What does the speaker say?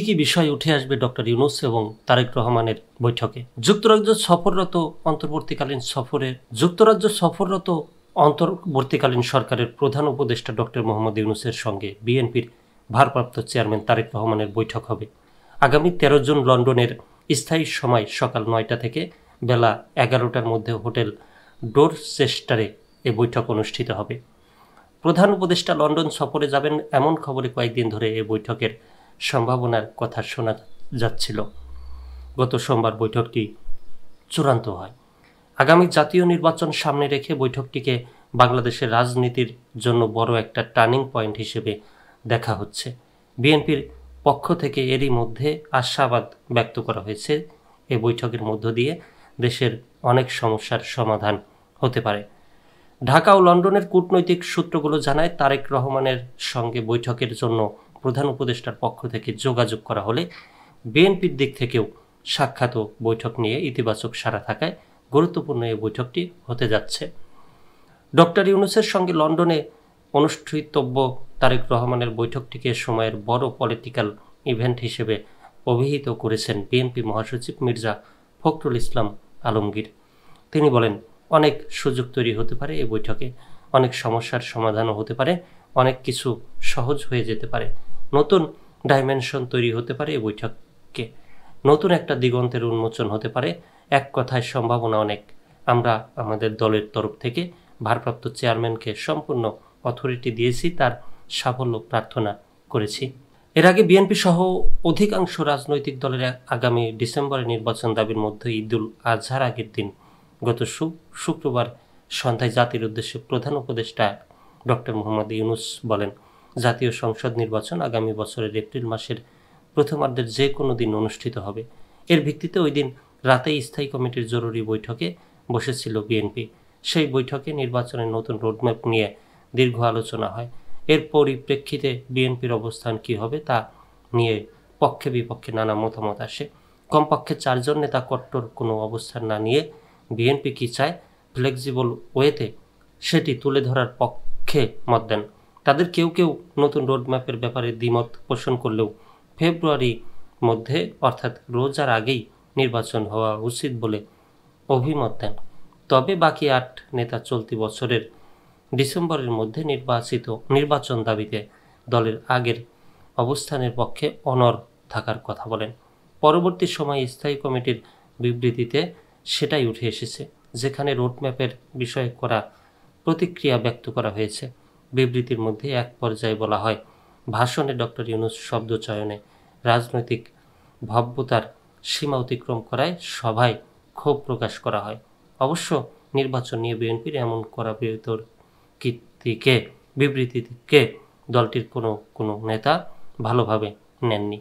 কি বিষয় উঠে আসবে ডক্টর ইউনূস এবং তারেক রহমানের বৈঠকে? যুক্তরাজ্য সফররত অন্তর্বর্তীকালীন সরকারের প্রধান উপদেষ্টা ডক্টর মোহাম্মদ ইউনূসের সঙ্গে বিএনপির ভারপ্রাপ্ত চেয়ারম্যান তারেক রহমানের বৈঠক হবে আগামী ১৩ জুন লন্ডনের স্থায়ী সময় সকাল ৯টা থেকে বেলা ১১টার মধ্যে হোটেল ডোরচেস্টারে এ বৈঠক অনুষ্ঠিত হবে। প্রধান উপদেষ্টা লন্ডন সফরে যাবেন এমন খবরে কয়েকদিন ধরে এ বৈঠকের সম্ভাবনার কথা শোনা যাচ্ছিল। গত সোমবার বৈঠকটি চূড়ান্ত হয়। আগামী জাতীয় নির্বাচন সামনে রেখে বৈঠকটিকে বাংলাদেশের রাজনীতির জন্য বড় একটা টার্নিং পয়েন্ট হিসেবে দেখা হচ্ছে। বিএনপির পক্ষ থেকে এরই মধ্যে আশাবাদ ব্যক্ত করা হয়েছে এ বৈঠকের মধ্য দিয়ে দেশের অনেক সমস্যার সমাধান হতে পারে। ঢাকা ও লন্ডনের কূটনৈতিক সূত্রগুলো জানায়, তারেক রহমানের সঙ্গে বৈঠকের জন্য প্রধান উপদেষ্টার পক্ষ থেকে যোগাযোগ করা হলে বিএনপির দিক থেকেও সাক্ষাৎ ও বৈঠক নিয়ে ইতিবাচক সাড়া থাকায় গুরুত্বপূর্ণ এই বৈঠকটি হতে যাচ্ছে। ডক্টর ইউনূসের সঙ্গে লন্ডনে অনুষ্ঠিতব্য তারেক রহমানের বৈঠকটিকে সময়ের বড় পলিটিক্যাল ইভেন্ট হিসেবে অভিহিত করেছেন বিএনপি মহাসচিব মির্জা ফখরুল ইসলাম আলমগীর। তিনি বলেন, অনেক সুযোগ তৈরি হতে পারে এই বৈঠকে, অনেক সমস্যার সমাধানও হতে পারে, অনেক কিছু সহজ হয়ে যেতে পারে, নতুন ডাইমেনশন তৈরি হতে পারে এই বৈঠককে, নতুন একটা দিগন্তের উন্মোচন হতে পারে। এক কথায় সম্ভাবনা অনেক। আমরা আমাদের দলের তরফ থেকে ভারপ্রাপ্ত চেয়ারম্যানকে সম্পূর্ণ অথরিটি দিয়েছি, তার সাফল্য প্রার্থনা করেছি। এর আগে বিএনপি সহ অধিকাংশ রাজনৈতিক দলের আগামী ডিসেম্বরে নির্বাচন দাবির মধ্যে ঈদুল আজহার আগের দিন গত শুক্রবার সন্ধ্যায় জাতির উদ্দেশ্যে প্রধান উপদেষ্টা ডক্টর মোহাম্মদ ইউনূস বলেন, জাতীয় সংসদ নির্বাচন আগামী বছরের এপ্রিল মাসের প্রথমার্ধের যে কোনো দিন অনুষ্ঠিত হবে। এর ভিত্তিতে ওই দিন রাতেই স্থায়ী কমিটির জরুরি বৈঠকে বসেছিল বিএনপি। সেই বৈঠকে নির্বাচনের নতুন রোডম্যাপ নিয়ে দীর্ঘ আলোচনা হয়। এর পরিপ্রেক্ষিতে বিএনপির অবস্থান কী হবে তা নিয়ে পক্ষে বিপক্ষে নানা মতামত আসে। কমপক্ষে 4 জন নেতা কট্টর কোনো অবস্থান না নিয়ে বিএনপি কী চায় ফ্লেক্সিবল ওয়েতে সেটি তুলে ধরার পক্ষে মত দেন। তাদের কেউ কেউ নতুন রোডম্যাপের ব্যাপারে দ্বিমত পোষণ করলেও ফেব্রুয়ারির মধ্যে অর্থাৎ রোজার আগেই নির্বাচন হওয়া উচিত বলে অভিমত দেন। তবে বাকি 8 নেতা চলতি বছরের ডিসেম্বরের মধ্যে নির্বাচন দাবিতে দলের আগের অবস্থানের পক্ষে অনড় থাকার কথা বলেন। পরবর্তী সময়ে স্থায়ী কমিটির বিবৃতিতে সেটাই উঠে এসেছে, যেখানে রোডম্যাপের বিষয়ে করা প্রতিক্রিয়া ব্যক্ত করা হয়েছে। বিবৃতির মধ্যে এক পর্যায়ে বলা হয়, ভাষণে ডক্টর ইউনূস শব্দ চয়নে রাজনৈতিক ভব্যতার সীমা অতিক্রম করায় সভায় ক্ষোভ প্রকাশ করা হয়। অবশ্য নির্বাচন নিয়ে বিএনপির এমন করা বিবৃতিকে দলটির কোনো নেতা ভালোভাবে নেননি।